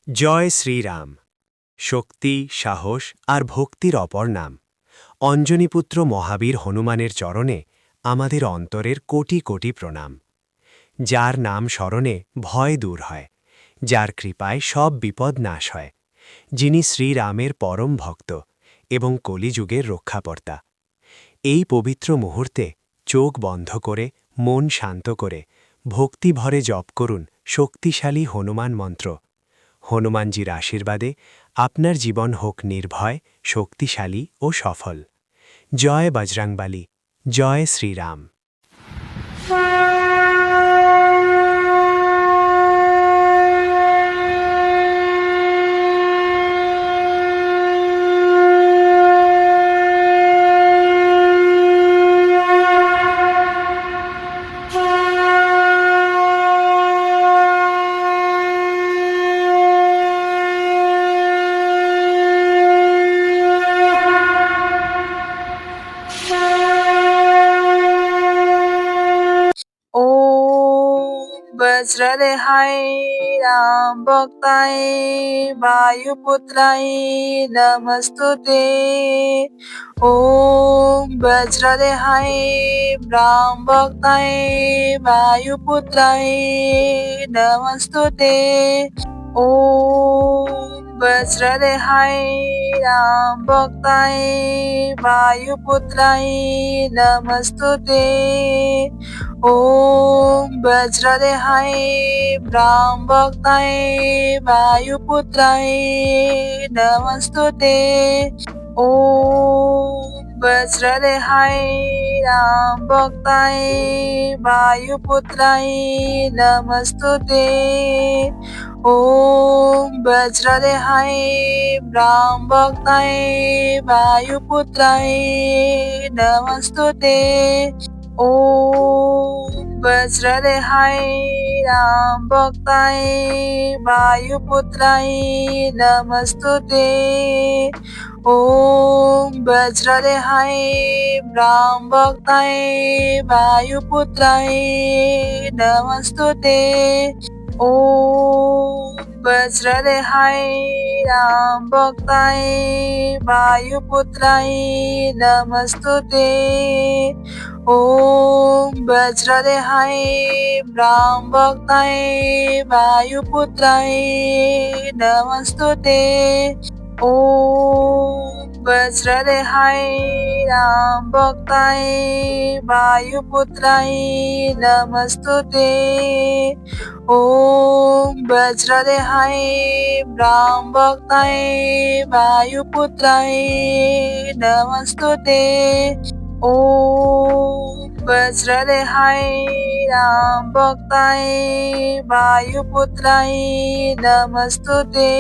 জয় শ্রীরাম। শক্তি, সাহস আর ভক্তির অপর নাম। অঞ্জনীপুত্র মহাবীর হনুমানের চরণে আমাদের অন্তরের কোটি কোটি প্রণাম। যার নাম স্মরণে ভয় দূর হয়, যার কৃপায় সব বিপদ নাশ হয়, যিনি শ্রীরামের পরম ভক্ত এবং কলিযুগের রক্ষাকর্তা। এই পবিত্র মুহূর্তে চোখ বন্ধ করে, মন শান্ত করে, ভক্তিভরে জপ করুন শক্তিশালী হনুমান মন্ত্র। হনুমানজির আশীর্বাদে আপনার জীবন হোক নির্ভয়, শক্তিশালী ও সফল। জয় বজরংবলী, জয় শ্রীরাম। वज्रदेहाय राम भक्ताय वायुपुत्राय नमस्तुते। ओम वज्रदेहाय राम भक्ताय वायुपुत्राय नमस्तुते। ओम वज्रदेहाय राम भक्ताय वायुपुत्राय नमस्तुते। ओम वज्रदेहाय राम भक्ताय वायुपुत्राय नमस्तुते। ओम वज्रदेहाय राम भक्ताय वायुपुत्राय नमस्तुते। ओम वज्रदेहाय राम भक्ताय वायुपुत्राय नमस्तुते। ओम वज्रदेहाय राम भक्ताय वायुपुत्राय नमस्तुते। ओम वज्रदेहाय राम भक्ताय वायुपुत्राय नमस्तुते। ओम वज्रदेहाय राम भक्ताय वायुपुत्राय नमस्तुते। ओम वज्रदेहाय राम भक्ताय वायुपुत्राय नमस्तुते। ओम वज्रदेहाय राम भक्ताय वायुपुत्राय नमस्तुते। ओम वज्रदेहाय राम भक्ताय वायुपुत्राय नमस्तुते। ओम वज्रदेहाय राम भक्ताय वायुपुत्राय नमस्तुते।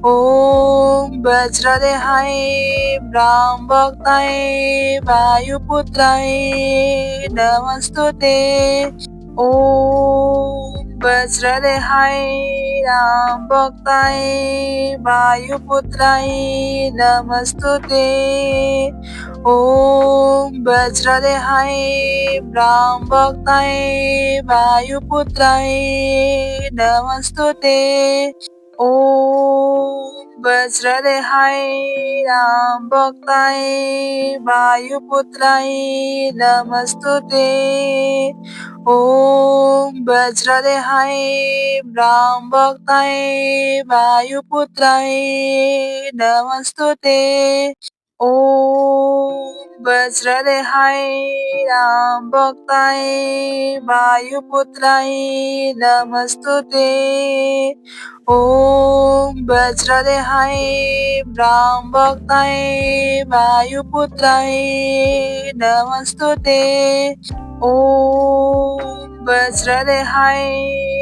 ओम वज्रदेहाय राम भक्ताय वायुपुत्राय नमस्तुते। ओम वज्रदेहाय राम भक्ताय वायुपुत्राय नमस्तुते। ओम वज्रदेहाय राम भक्ताय वायुपुत्राय नमस्तुते। ओम वज्रदेहाय राम भक्ताय वायुपुत्राय नमस्तुते। ओम वज्रदेहाय राम भक्ताय वायुपुत्राय नमस्तुते। ओम वज्रदेहाय राम भक्ताय वायुपुत्राय नमस्तुते। ओम वज्रदेहाय राम भक्ताय वायुपुत्राय नमस्तुते। ओम वज्रदेहाय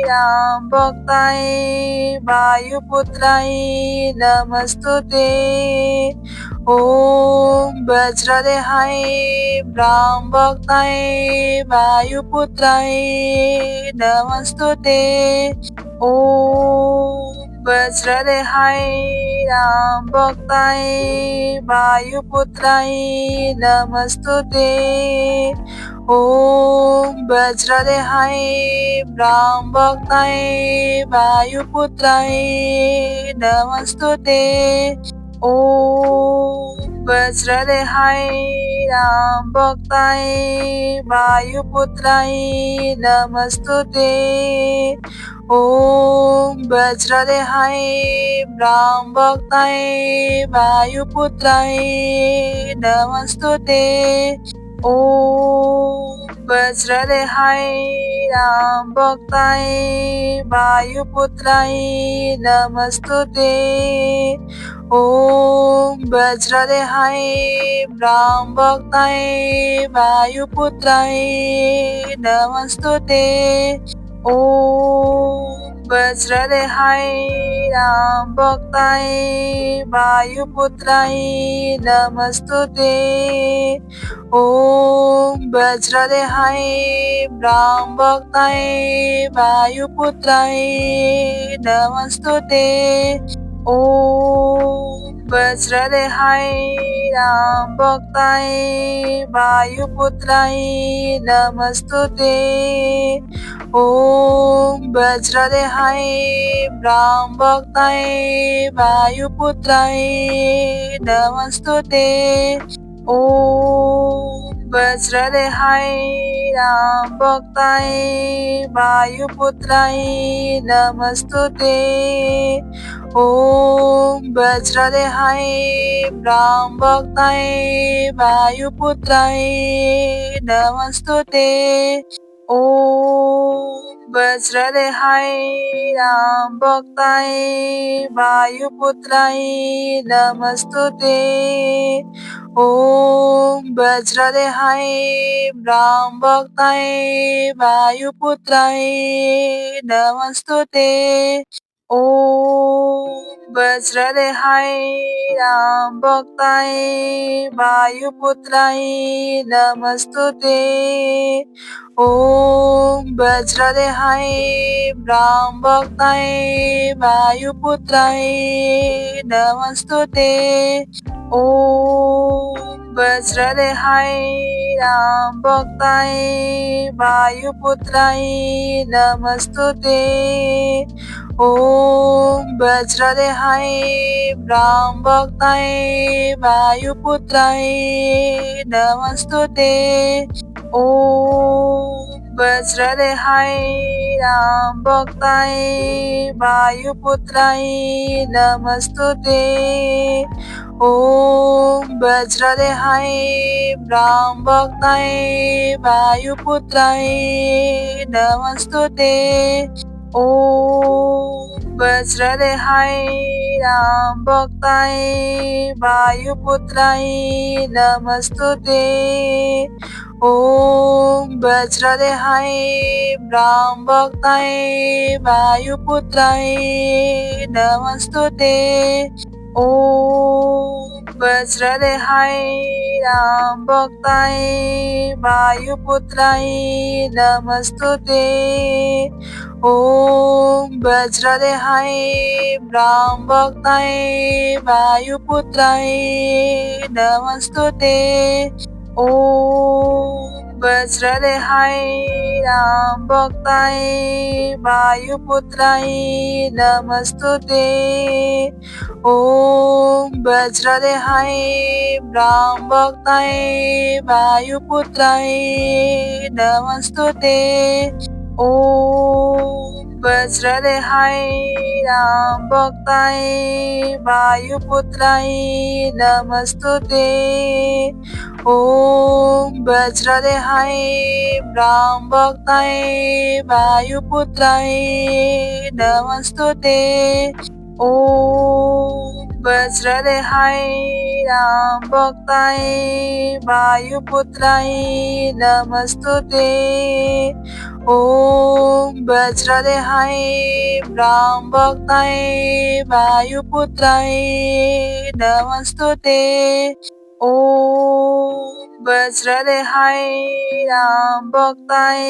राम भक्ताय वायुपुत्राय नमस्तुते। ओम वज्रदेहाय राम भक्ताय वायुपुत्राय नमस्तुते। ओम वज्रदेहाय रामभक्ताय वायुपुत्राय नमस्तुते। ॐ वज्रदेहाय रामभक्ताय वायुपुत्राय नमस्तुते। ॐ वज्रदेहाय रामभक्ताय वायुपुत्राय नमस्तुते। ॐ वज्रदेहाय रामभक्ताय वायुपुत्राय नमस्तुते। ॐ वज्रदेहाय रामभक्ताय वायुपुत्राय नमस्तुते। ॐ वज्रदेहाय रामभक्ताय वायुपुत्राय नमस्तुते। ॐ वज्रदेहाय रामभक्ताय वायुपुत्राय नमस्तुते। ॐ वज्रदेहाय रामभक्ताय वायुपुत्राय नमस्तुते। ॐ वज्रदेहाय रामभक्ताय वायुपुत्राय नमस्तुते। ॐ वज्रदेहाय रामभक्ताय वायुपुत्राय नमस्तुते। ॐ वज्रदेहाय रामभक्ताय वायुपुत्राय नमस्तुते। ॐ वज्रदेहाय रामभक्ताय वायुपुत्राय नमस्तुते। ॐ वज्रदेहाय रामभक्ताय वायुपुत्राय नमस्तुते। ॐ वज्रदेहाय रामभक्ताय वायुपुत्राय नमस्तुते। ॐ वज्रदेहाय रामभक्ताय वायुपुत्राय नमस्तुते। ॐ वज्रदेहाय रामभक्ताय वायुपुत्राय नमस्तुते। ॐ वज्रदेहाय रामभक्ताय वायुपुत्राय नमस्तुते। ॐ वज्रदेहाय रामभक्ताय वायुपुत्राय नमस्तुते। ॐ वज्रदेहाय रामभक्ताय वायुपुत्राय नमस्तुते। ॐ वज्रदेहाय रामभक्ताय वायुपुत्राय नमस्तुते। ॐ वज्रदेहाय रामभक्ताय वायुपुत्राय नमस्तुते। ॐ वज्रदेहाय रामभक्ताय वायुपुत्राय नमस्तुते। ॐ वज्रदेहाय रामभक्ताय वायुपुत्राय नमस्तुते। ॐ वज्रदेहाय रामभक्ताय वायुपुत्राय नमस्तुते। ॐ वज्रदेहाय रामभक्ताय वायुपुत्राय नमस्तुते। ॐ वज्रदेहाय रामभक्ताय वायुपुत्राय नमस्तुते। ॐ वज्रदेहाय रामभक्ताय वायुपुत्राय नमस्तुते। ॐ वज्रदेहाय रामभक्ताय वायुपुत्राय नमस्तुते। ॐ वज्रदेहाय रामभक्ताय वायुपुत्राय नमस्तुते। ॐ वज्रदेहाय रामभक्ताय वायुपुत्राय नमस्तुते। ॐ वज्रदेहाय रामभक्ताय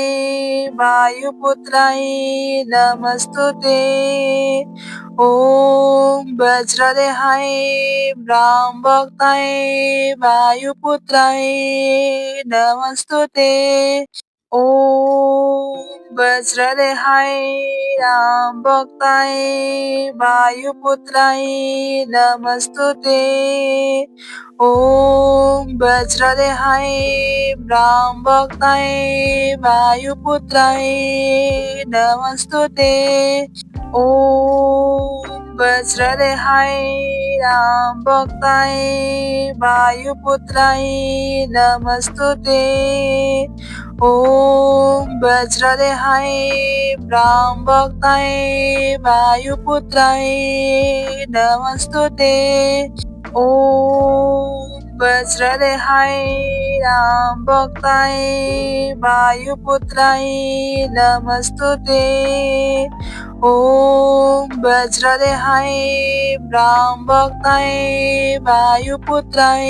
वायुपुत्राय नमस्तुते। ॐ वज्रदेहाय रामभक्ताय वायुपुत्राय नमस्तुते। ॐ वज्रदेहाय रामभक्ताय वायुपुत्राय नमस्तुते। ॐ वज्रदेहाय रामभक्ताय वायुपुत्राय नमस्तुते। ॐ वज्रदेहाय रामभक्ताय वायुपुत्राय नमस्तुते। ॐ वज्रदेहाय रामभक्ताय वायुपुत्राय नमस्तुते। ॐ वज्रदेहाय रामभक्ताय वायुपुत्राय नमस्तुते। ॐ वज्रदेहाय रामभक्ताय वायुपुत्राय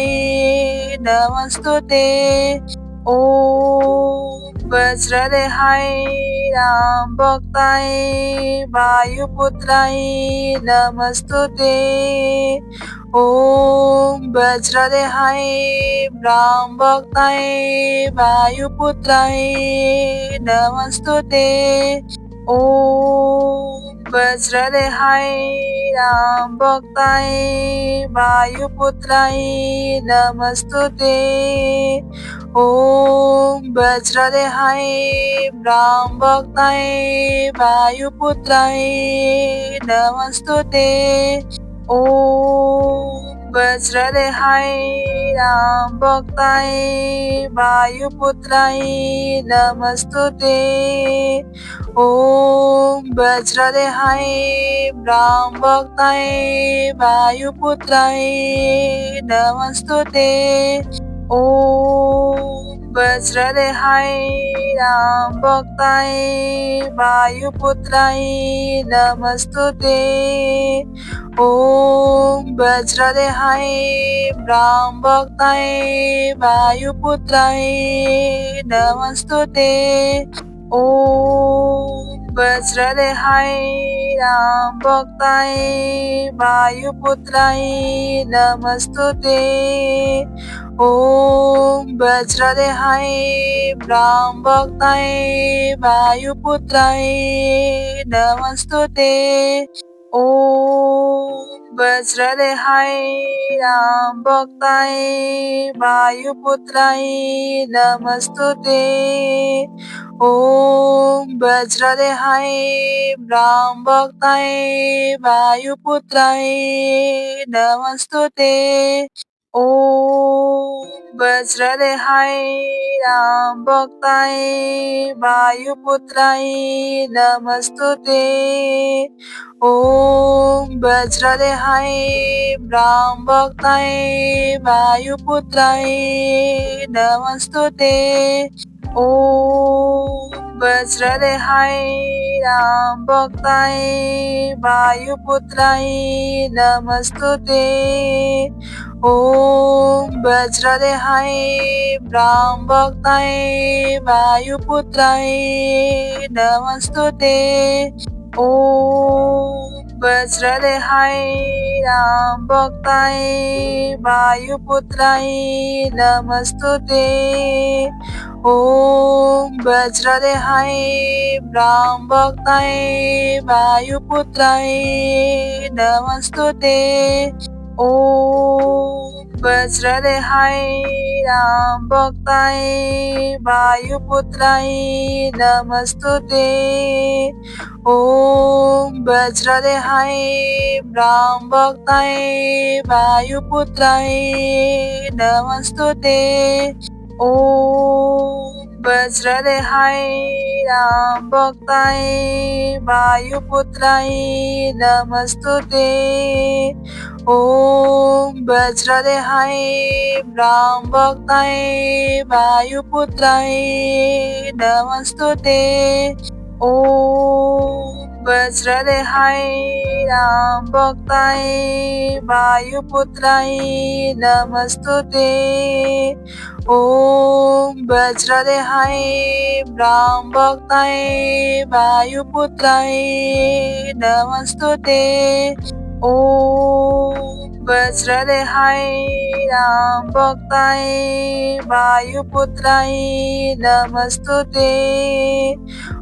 नमस्तुते। ॐ वज्रदेहाय रामभक्ताय वायुपुत्राय नमस्तुते। ॐ वज्रदेहाय रामभक्ताय वायुपुत्राय नमस्तुते। ॐ वज्रदेहाय रामभक्ताय वायुपुत्राय नमस्तुते। ॐ वज्रदेहाय रामभक्ताय वायुपुत्राय नमस्तुते। ॐ वज्रदेहाय रामभक्ताय वायुपुत्राय नमस्तुते। ॐ वज्रदेहाय रामभक्ताय वायुपुत्राय नमस्तुते। ॐ वज्रदेहाय रामभक्ताय वायुपुत्राय नमस्तुते। ॐ वज्रदेहाय रामभक्ताय वायुपुत्राय नमस्तुते। ॐ वज्रदेहाय रामभक्ताय वायुपुत्राय नमस्तुते। ॐ वज्रदेहाय रामभक्ताय वायुपुत्राय नमस्तुते। ॐ वज्रदेहाय रामभक्ताय वायुपुत्राय नमस्तुते। ॐ वज्रदेहाय रामभक्ताय वायुपुत्राय नमस्तुते। ॐ वज्रदेहाय रामभक्ताय वायुपुत्राय नमस्तुते। ॐ वज्रदेहाय रामभक्ताय वायुपुत्राय नमस्तुते। ॐ वज्रदेहाय रामभक्ताय वायुपुत्राय नमस्तुते। ॐ वज्रदेहाय रामभक्ताय वायुपुत्राय नमस्तुते। ॐ वज्रदेहाय रामभक्ताय वायुपुत्राय नमस्तुते। ॐ वज्रदेहाय रामभक्ताय वायुपुत्राय नमस्तुते। ॐ वज्रदेहाय रामभक्ताय वायुपुत्राय नमस्तुते। ॐ वज्रदेहाय रामभक्ताय वायुपुत्राय नमस्तुते। ॐ वज्रदेहाय रामभक्ताय वायुपुत्राय नमस्तुते। ॐ वज्रदेहाय रामभक्ताय वायुपुत्राय नमस्तुते। ॐ वज्रदेहाय रामभक्ताय वायुपुत्राय नमस्तुते। ॐ वज्रदेहाय रामभक्ताय वायुपुत्राय नमस्तुते। ॐ वज्रदेहाय रामभक्ताय वायुपुत्राय नमस्तुते।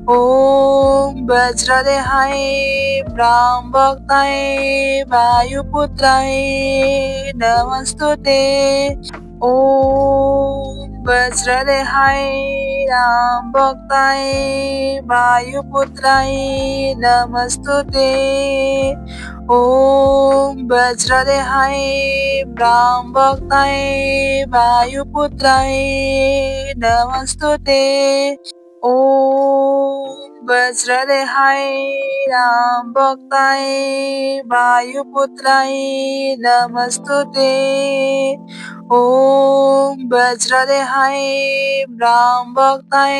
ॐ वज्रदेहाय रामभक्ताय वायुपुत्राय नमस्तुते। ॐ वज्रदेहाय रामभक्ताय वायुपुत्राय नमस्तुते। ॐ वज्रदेहाय रामभक्ताय वायुपुत्राय नमस्तुते। ॐ वज्रदेहाय रामभक्ताय वायुपुत्राय नमस्तुते। ॐ वज्रदेहाय रामभक्ताय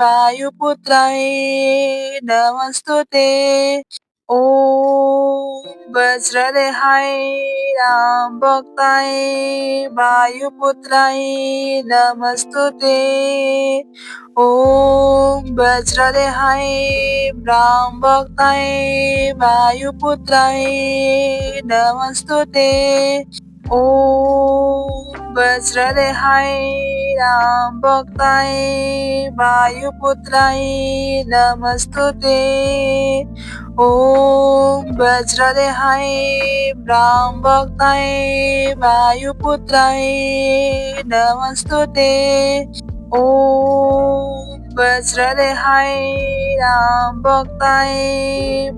वायुपुत्राय नमस्तुते। ॐ वज्रदेहाय रामभक्ताय वायुपुत्राय नमस्तुते। ॐ वज्रदेहाय रामभक्ताय वायुपुत्राय नमस्तुते। ॐ वज्रदेहाय रामभक्ताय वायुपुत्राय नमस्तुते। ॐ वज्रदेहाय रामभक्ताय वायुपुत्राय नमस्तुते। ॐ वज्रदेहाय रामभक्ताय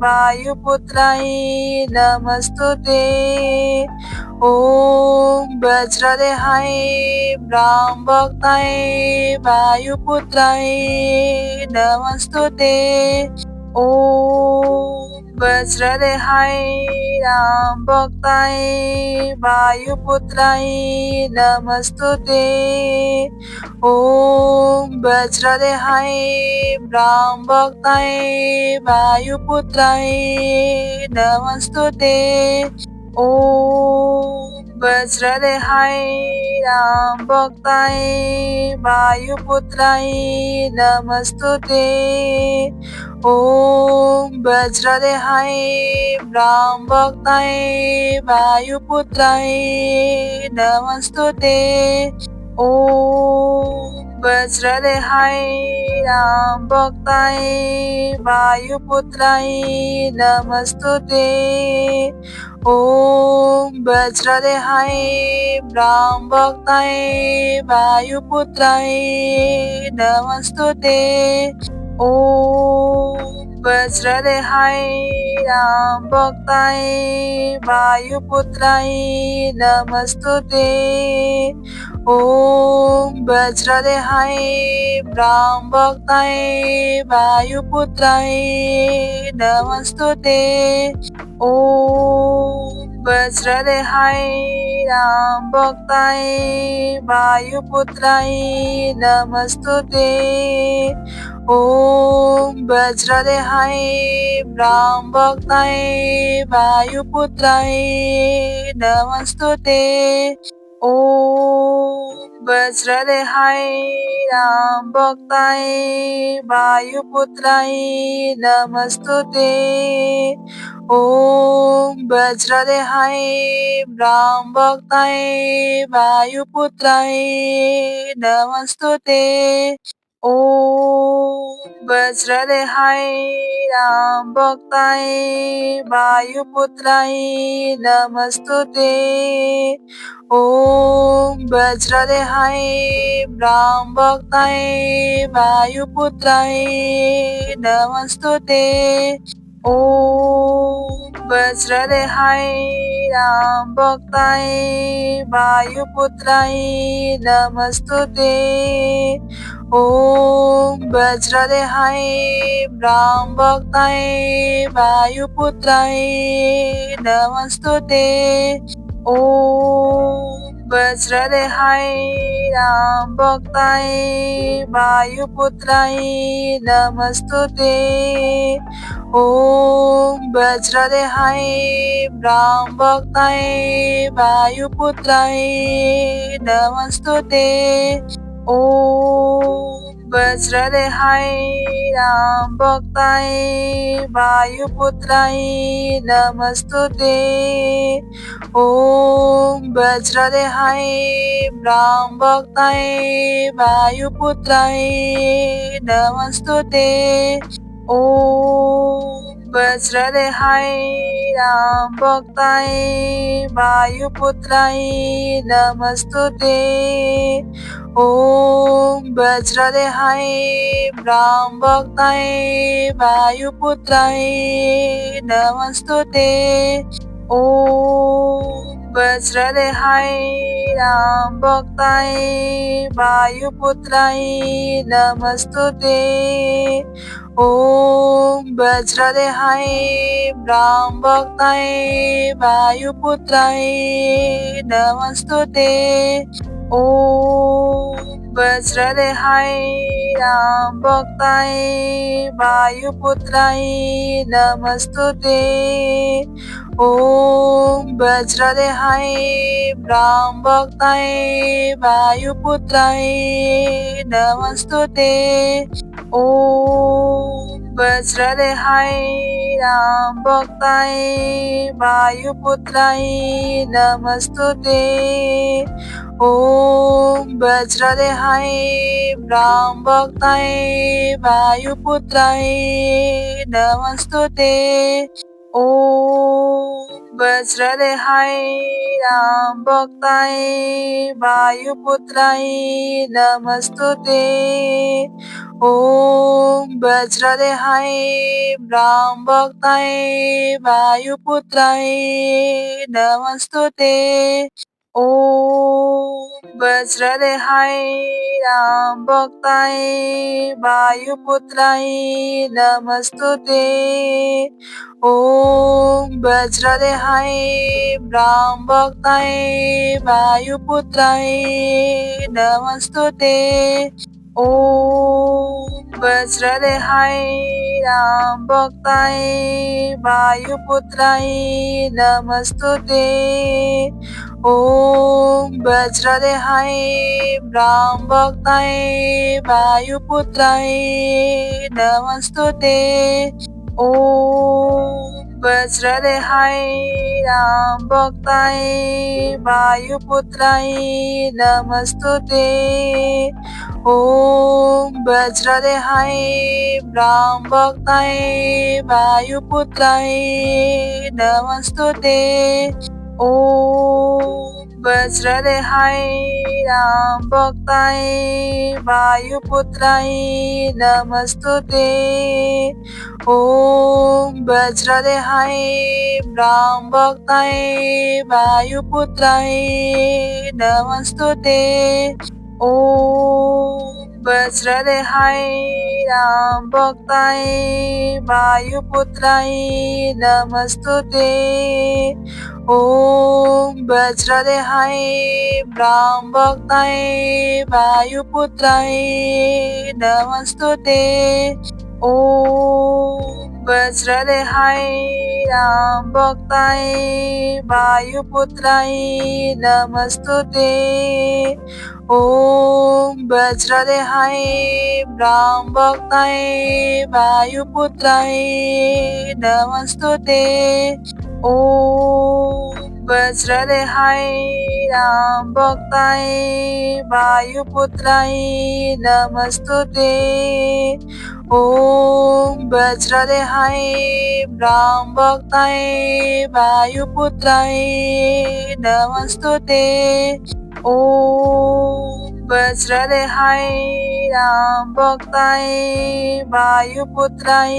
वायुपुत्राय नमस्तुते। ॐ वज्रदेहाय रामभक्ताय वायुपुत्राय नमस्तुते। ॐ वज्रदेहाय रामभक्ताय वायुपुत्राय नमस्तुते। ॐ वज्रदेहाय रामभक्ताय वायुपुत्राय नमस्तुते। ॐ वज्रदेहाय रामभक्ताय वायुपुत्राय नमस्तुते। ॐ वज्रदेहाय रामभक्ताय वायुपुत्राय नमस्तुते। ॐ वज्रदेहाय रामभक्ताय वायुपुत्राय नमस्तुते। ॐ वज्रदेहाय रामभक्ताय वायुपुत्राय नमस्तुते। ॐ वज्रदेहाय रामभक्ताय वायुपुत्राय नमस्तुते। ॐ वज्रदेहाय रामभक्ताय वायुपुत्राय नमस्तुते। ॐ वज्रदेहाय रामभक्ताय वायुपुत्राय नमस्तुते। ॐ वज्रदेहाय रामभक्ताय वायुपुत्राय नमस्तुते। ॐ वज्रदेहाय रामभक्ताय वायुपुत्राय नमस्तुते। ॐ वज्रदेहाय रामभक्ताय वायुपुत्राय नमस्तुते। ॐ वज्रदेहाय रामभक्ताय वायुपुत्राय नमस्तुते। ॐ वज्रदेहाय रामभक्ताय वायुपुत्राय नमस्तुते। ॐ वज्रदेहाय रामभक्ताय वायुपुत्राय नमस्तुते। ॐ वज्रदेहाय रामभक्ताय वायुपुत्राय नमस्तुते। ॐ वज्रदेहाय रामभक्ताय वायुपुत्राय नमस्तुते। ॐ वज्रदेहाय रामभक्ताय वायुपुत्राय नमस्तुते। ॐ वज्रदेहाय रामभक्ताय वायुपुत्राय नमस्तुते। ॐ वज्रदेहाय रामभक्ताय वायुपुत्राय नमस्तुते। ॐ वज्रदेहाय रामभक्ताय वायुपुत्राय नमस्तुते। ॐ वज्रदेहाय रामभक्ताय वायुपुत्राय नमस्तुते। ॐ वज्रदेहाय रामभक्ताय वायुपुत्राय नमस्तुते। ॐ वज्रदेहाय रामभक्ताय वायुपुत्राय नमस्तुते। ॐ वज्रदेहाय रामभक्ताय वायुपुत्राय नमस्तुते। ॐ वज्रदेहाय रामभक्ताय वायुपुत्राय नमस्तुते। ॐ वज्रदेहाय रामभक्ताय वायुपुत्राय नमस्तुते। ॐ वज्रदेहाय रामभक्ताय वायुपुत्राय नमस्तुते। ॐ वज्रदेहाय रामभक्ताय वायुपुत्राय नमस्तुते। ॐ वज्रदेहाय रामभक्ताय वायुपुत्राय नमस्तुते। ॐ वज्रदेहाय रामभक्ताय वायुपुत्राय नमस्तुते। ॐ वज्रदेहाय रामभक्ताय वायुपुत्राय नमस्तुते। ॐ वज्रदेहाय रामभक्ताय वायुपुत्राय नमस्तुते। ॐ वज्रदेहाय रामभक्ताय वायुपुत्राय नमस्तुते। ॐ वज्रदेहाय रामभक्ताय वायुपुत्राय नमस्तुते। ॐ वज्रदेहाय रामभक्ताय वायुपुत्राय नमस्तुते। ॐ वज्रदेहाय रामभक्ताय वायुपुत्राय नमस्तुते। ॐ वज्रदेहाय रामभक्ताय वायुपुत्राय नमस्तुते। ॐ वज्रदेहाय रामभक्ताय वायुपुत्राय नमस्तुते। ॐ वज्रदेहाय रामभक्ताय वायुपुत्राय नमस्तुते। ॐ वज्रदेहाय रामभक्ताय वायुपुत्राय नमस्तुते। ॐ वज्रदेहाय रामभक्ताय वायुपुत्राय नमस्तुते। ॐ वज्रदेहाय रामभक्ताय वायुपुत्राय नमस्तुते। ॐ वज्रदेहाय रामभक्ताय वायुपुत्राय नमस्तुते। ॐ वज्रदेहाय रामभक्ताय वायुपुत्राय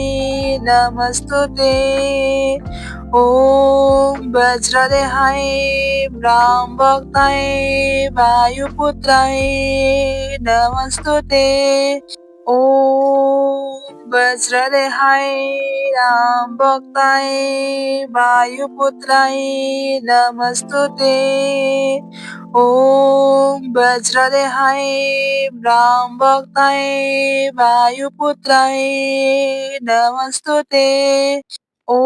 नमस्तुते। ॐ वज्रदेहाय रामभक्ताय वायुपुत्राय नमस्तुते। ॐ वज्रदेहाय रामभक्ताय वायुपुत्राय नमस्तुते। ॐ वज्रदेहाय रामभक्ताय वायुपुत्राय नमस्तुते। ॐ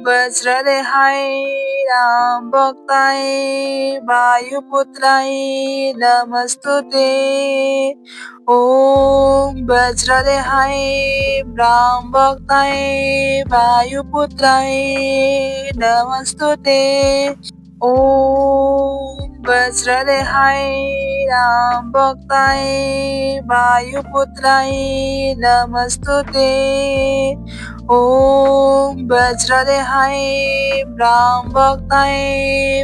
वज्रदेहाय रामभक्ताय वायुपुत्राय नमस्तुते। ॐ वज्रदेहाय रामभक्ताय वायुपुत्राय नमस्तुते। ॐ वज्रदेहाय रामभक्ताय वायुपुत्राय नमस्तुते। ॐ वज्रदेहाय रामभक्ताय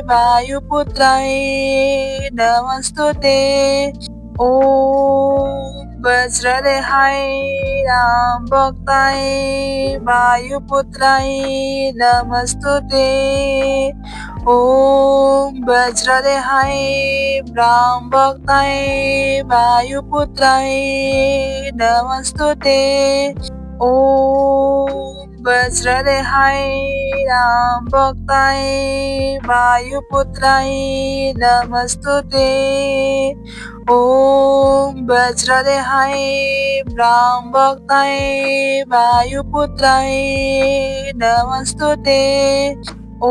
वायुपुत्राय नमस्तुते। ॐ वज्रदेहाय रामभक्ताय वायुपुत्राय नमस्तुते। ॐ वज्रदेहाय रामभक्ताय वायुपुत्राय नमस्तुते। ॐ वज्रदेहाय रामभक्ताय वायुपुत्राय नमस्तुते। ॐ वज्रदेहाय रामभक्ताय वायुपुत्राय नमस्तुते। ॐ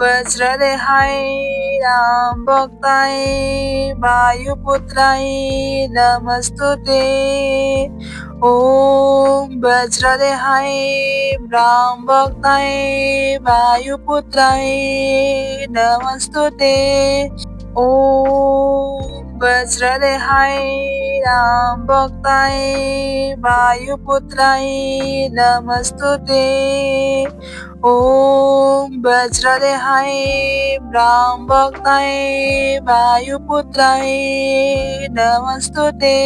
वज्रदेहाय रामभक्ताय वायुपुत्राय नमस्तुते। ॐ वज्रदेहाय रामभक्ताय वायुपुत्राय नमस्तुते। ॐ वज्रदेहाय रामभक्ताय वायुपुत्राय नमस्तुते। ॐ वज्रदेहाय रामभक्ताय वायुपुत्राय नमस्तुते।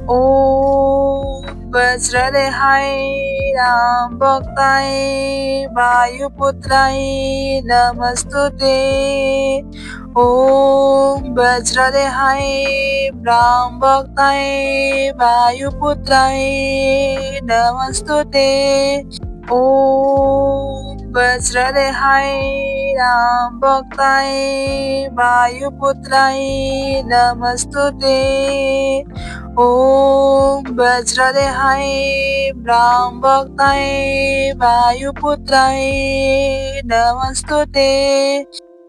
ॐ वज्रदेहाय रामभक्ताय वायुपुत्राय नमस्तुते। ॐ वज्रदेहाय रामभक्ताय वायुपुत्राय नमस्तुते। ॐ वज्रदेहाय रामभक्ताय वायुपुत्राय नमस्तुते। ॐ वज्रदेहाय रामभक्ताय वायुपुत्राय नमस्तुते।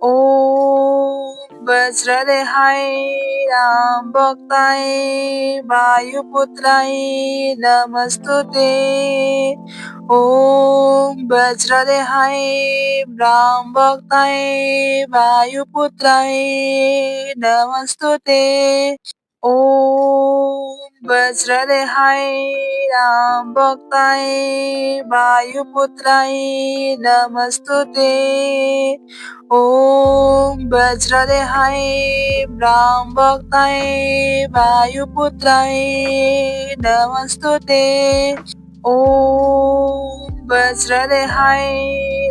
ॐ वज्रदेहाय रामभक्ताय वायुपुत्राय नमस्तुते। ॐ वज्रदेहाय रामभक्ताय वायुपुत्राय नमस्तुते। ॐ वज्रदेहाय रामभक्ताय वायुपुत्राय नमस्तुते। ॐ वज्रदेहाय रामभक्ताय वायुपुत्राय नमस्तुते। ॐ वज्रदेहाय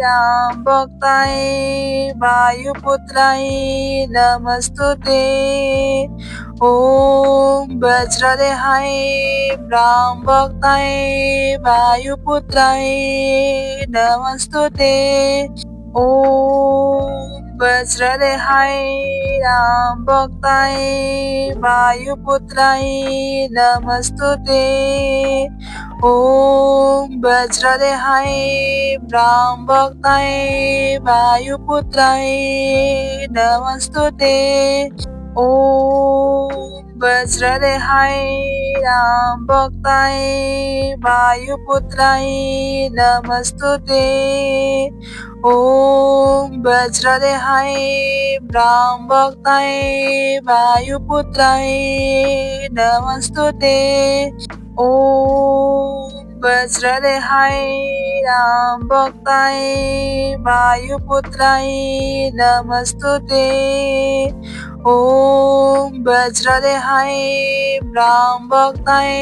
रामभक्ताय वायुपुत्राय नमस्तुते। ॐ वज्रदेहाय रामभक्ताय वायुपुत्राय नमस्तुते। ॐ वज्रदेहाय रामभक्ताय वायुपुत्राय नमस्तुते। ॐ वज्रदेहाय रामभक्ताय वायुपुत्राय नमस्तुते। ॐ वज्रदेहाय रामभक्ताय वायुपुत्राय नमस्तुते। ॐ वज्रदेहाय रामभक्ताय वायुपुत्राय नमस्तुते। ॐ वज्रदेहाय रामभक्ताय वायुपुत्राय नमस्तुते। ॐ वज्रदेहाय रामभक्ताय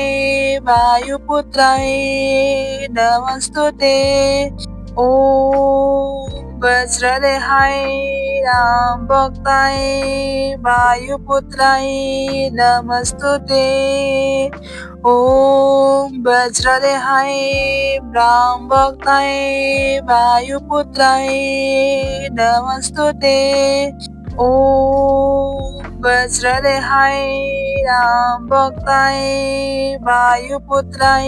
वायुपुत्राय नमस्तुते। ॐ वज्रदेहाय रामभक्ताय वायुपुत्राय नमस्तुते। ॐ वज्रदेहाय रामभक्ताय वायुपुत्राय नमस्तुते। ॐ वज्रदेहाय रामभक्ताय वायुपुत्राय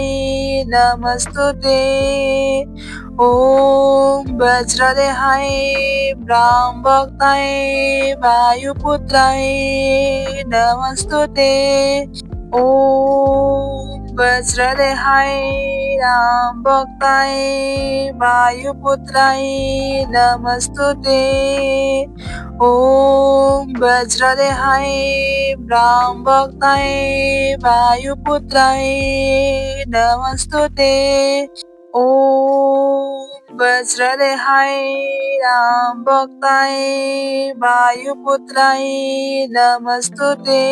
नमस्तुते। ॐ वज्रदेहाय रामभक्ताय वायुपुत्राय नमस्तुते। ॐ वज्रदेहाय रामभक्ताय वायुपुत्राय नमस्तुते। ॐ वज्रदेहाय रामभक्ताय वायुपुत्राय नमस्तुते। ॐ वज्रदेहाय रामभक्ताय वायुपुत्राय नमस्तुते।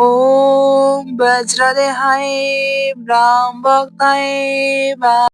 ॐ वज्रदेहाय रामभक्ताय